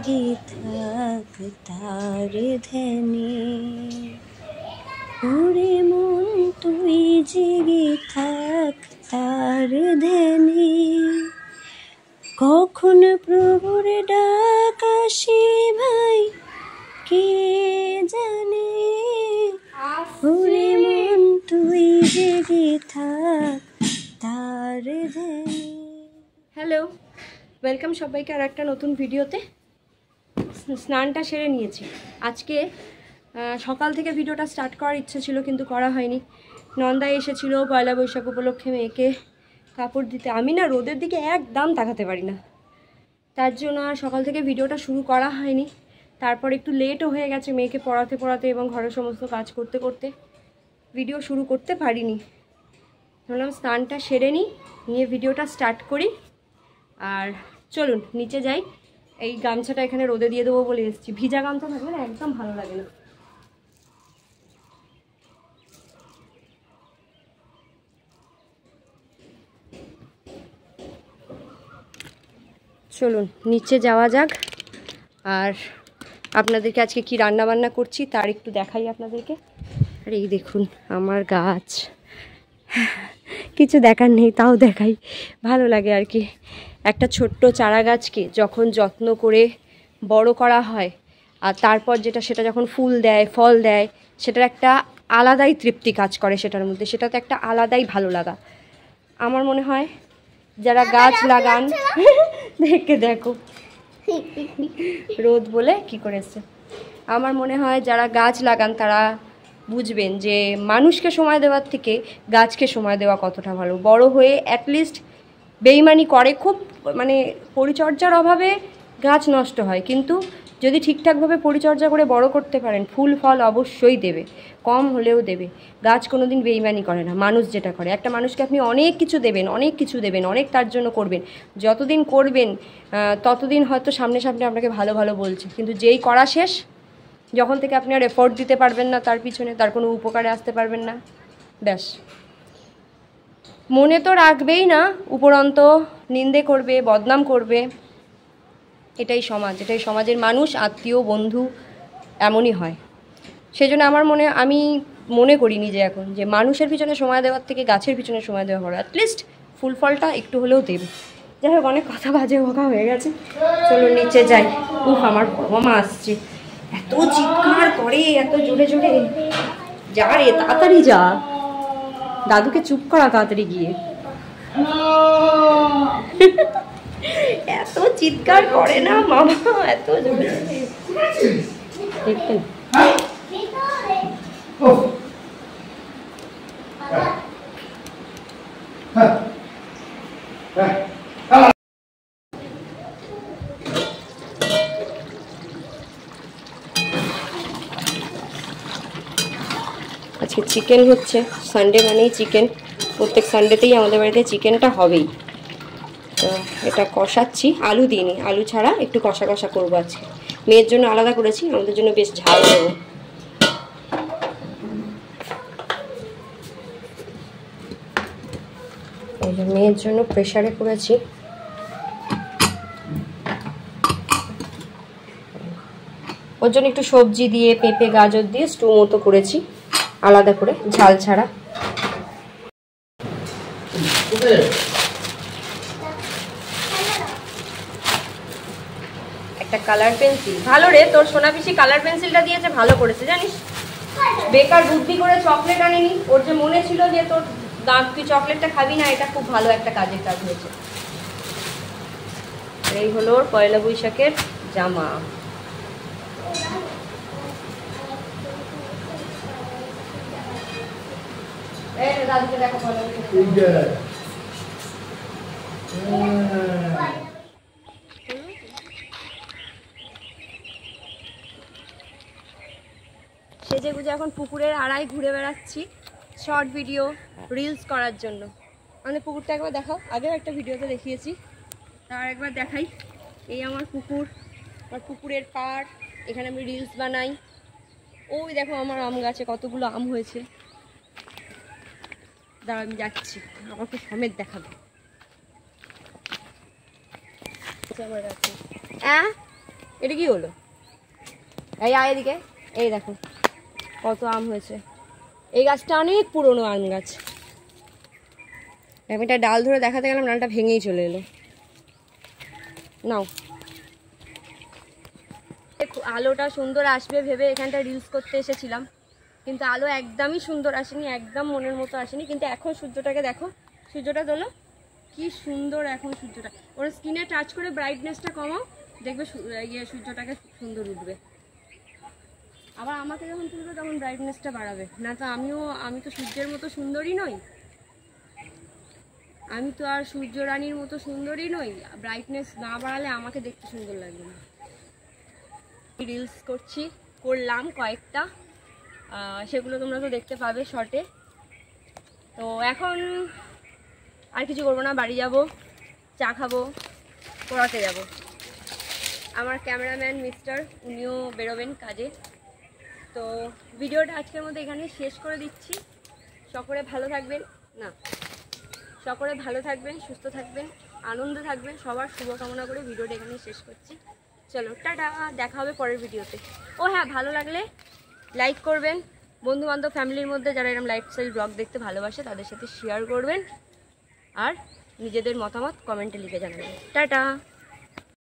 জেগে থাক তার ধ্যানে, ওরে মন তুই জেগে থাক তার ধ্যানে, কখন প্রভুর ডাক আসে ভাই কে জানে, ওরে মন তুই জেগে থাক তার ধ্যানে। হ্যালো, ওয়েলকাম সবাইকে আর একটা নতুন ভিডিওতে। স্নানটা সেরে নিয়েছি। আজকে সকাল থেকে ভিডিওটা স্টার্ট করার ইচ্ছে ছিল কিন্তু করা হয়নি। নন্দা এসেছিলো পয়লা বৈশাখ উপলক্ষে মেয়েকে কাপড় দিতে। আমি না রোদের দিকে একদম তাকাতে পারি না, তার জন্য আর সকাল থেকে ভিডিওটা শুরু করা হয়নি। তারপর একটু লেটও হয়ে গেছে মেয়েকে পড়াতে পড়াতে এবং ঘরের সমস্ত কাজ করতে করতে ভিডিও শুরু করতে পারিনি। ভাবলাম স্নানটা সেরে নিয়ে ভিডিওটা স্টার্ট করি। আর চলুন নিচে যাই। এই গামছাটা এখানে রোদে দিয়ে দেবো বলে এসেছি, ভিজা গামছা থাকলে না একদম ভালো লাগে না। চলুন নিচে যাওয়া যাক। আর আপনাদেরকে আজকে কি রান্না বান্না করছি তার একটু দেখাই আপনাদেরকে। আর এই দেখুন আমার গাছ, কিছু দেখার নেই তাও দেখাই, ভালো লাগে আর কি। একটা ছোট্ট চারা গাছকে যখন যত্ন করে বড় করা হয় আর তারপর সেটা যখন ফুল দেয় ফল দেয়, সেটার একটা আলাদাই তৃপ্তি কাজ করে সেটার মধ্যে, সেটা তো একটা আলাদাই ভালো লাগা। আমার মনে হয় যারা গাছ লাগান দেখো রোদ বলে কি করেছে, আমার মনে হয় যারা গাছ লাগান তারা বুঝবেন যে মানুষকে সময় দেওয়ার থেকে গাছকে সময় দেওয়া কতটা ভালো। বড় হয়ে অ্যাটলিস্ট বেইমানি করে খুব, মানে পরিচর্যার অভাবে গাছ নষ্ট হয়, কিন্তু যদি ঠিকঠাকভাবে পরিচর্যা করে বড় করতে পারেন ফুল ফল অবশ্যই দেবে, কম হলেও দেবে। গাছ কোনো দিন বেইমানি করে না। মানুষ যেটা করে, একটা মানুষকে আপনি অনেক কিছু দেবেন অনেক তার জন্য করবেন, যতদিন করবেন ততদিন হয়তো সামনে আপনাকে ভালো ভালো বলছে, কিন্তু যেই করা শেষ, যখন থেকে আপনি আর এফোর্ট দিতে পারবেন না তার পিছনে, তার কোনো উপকারে আসতে পারবেন না, ব্যাস মনে তো রাখবেই না, উপরন্ত নিন্দে করবে, বদনাম করবে। এটাই সমাজ, এটাই সমাজের মানুষ, আত্মীয় বন্ধু এমনই হয়। সেজন্য আমি মনে করি নিজে এখন যে মানুষের পিছনে সময় দেওয়ার থেকে গাছের পিছনে সময় দেওয়া ভালো, অ্যাটলিস্ট ফুল ফলটা একটু হলেও দেবে। যাই হোক, অনেক কথা বাজে বকা হয়ে গেছে, চলো নিচে যাই। আমার মামা আসছে, এত চিৎকার করে এত জোরে জোরে, যা রে তাড়াতাড়ি যা, দাদুকে চুপ করা তাড়াতাড়ি গিয়ে। এত চিৎকার করে না মামা, এত জোরে দেখতেন। আজকে চিকেন হচ্ছে, সানডে মানেই চিকেন, প্রত্যেক সানডেতেই আমাদের বাড়িতে চিকেনটা হবেই। তো এটা কষাচ্ছি, আলু দিইনি, আলু ছাড়া একটু কষা কষা করবো আজকে। মেয়ের জন্য আলাদা করেছি, আমাদের জন্য বেশ ঝাল দেবো। এই যে মেয়ের জন্য প্রেশারে করেছি। ওর জন্য একটু সবজি দিয়ে পেঁপে গাজর দিয়ে স্টু মতো করেছি আলাদা করে, ঝাল ছাড়া। একটা কালার পেন্সিল, ভালো রে তোর সোনা পিসি কালার পেন্সিলটা দিয়েছে, ভালো করেছে জানিস। বেকার বুদ্ধি করে চকলেট আনেনি, ওর যে মনে ছিল যে তোর তুই চকলেটটা খাবি না, এটা খুব ভালো একটা কাজের কাজ হয়েছে। এই হলো ওর পয়লা বৈশাখের জামা। দাদুকে দেখো পয়লা বৈশাখ। সেজে গুজে এখন পুকুরের আড়াই ঘুরে বেড়াচ্ছি শর্ট ভিডিও রিলস করার জন্য। আমাদের পুকুরটা একবার দেখাও, আগেও একটা ভিডিওতে দেখিয়েছি, তার একবার দেখাই। এই আমার পুকুর, আমার পুকুরের পাড়, এখানে আমি রিলস বানাই। ওই দেখো আমার আম গাছে কতগুলো আম হয়েছে, দাঁড়া আমি যাচ্ছি, আমাকে সমেত দেখাবে। আমার গাছে এটা কি হলো? এই আয় এদিকে, এই দেখো কত আম হয়েছে। এই গাছটা অনেক পুরনো আম গাছ। আমি একটা ডাল ধরে দেখাতে গেলাম, ডালটা ভেঙেই চলে এলো। নাও, আলোটা সুন্দর আসবে ভেবে এখানটা রিলস করতে এসেছিলাম, কিন্তু আলো একদমই সুন্দর আসেনি, একদম মনের মতো আসেনি। কিন্তু এখন সূর্যটাকে দেখো, সূর্যটা তোলো, কি সুন্দর এখন সূর্যটা। ওর স্কিনে টাচ করে ব্রাইটনেসটা কমাও, দেখবে সূর্যটাকে সুন্দর উঠবে। আবার আমাকে যখন তুলবে তখন ব্রাইটনেসটা বাড়াবে, না তো আমি তো সূর্যের মতো সুন্দরী নই, আমি তো আর সূর্য রানীর মতো সুন্দরী নই। ব্রাইটনেস না বাড়ালে আমাকে দেখতে সুন্দর লাগবে না। রিলস করলাম কয়েকটা, সেগুলো তোমরা তো দেখতে পাবে শর্টে। তো এখন আর কিছু করবো না, বাড়ি যাব, চা খাবো, পড়াতে যাব। আমার ক্যামেরাম্যান মিস্টার উনিও বেরোবেন কাজে। তো ভিডিওটা আজকের মধ্যে এখানে শেষ করে দিচ্ছি। সকলে ভালো থাকবেন, সকলে ভালো থাকবেন, সুস্থ থাকবেন, আনন্দ থাকবেন, সবার শুভকামনা করে ভিডিওটা এখানে শেষ করছি। চলো টাটা, দেখা হবে পরের ভিডিওতে। ও হ্যাঁ, ভালো লাগলে লাইক করবেন, বন্ধুবান্ধব ফ্যামিলির মধ্যে যারা এরকম লাইফস্টাইল ব্লগ দেখতে ভালোবাসে তাদের সাথে শেয়ার করবেন, আর নিজেদের মতামত কমেন্টে লিখে জানাবেন। টাটা।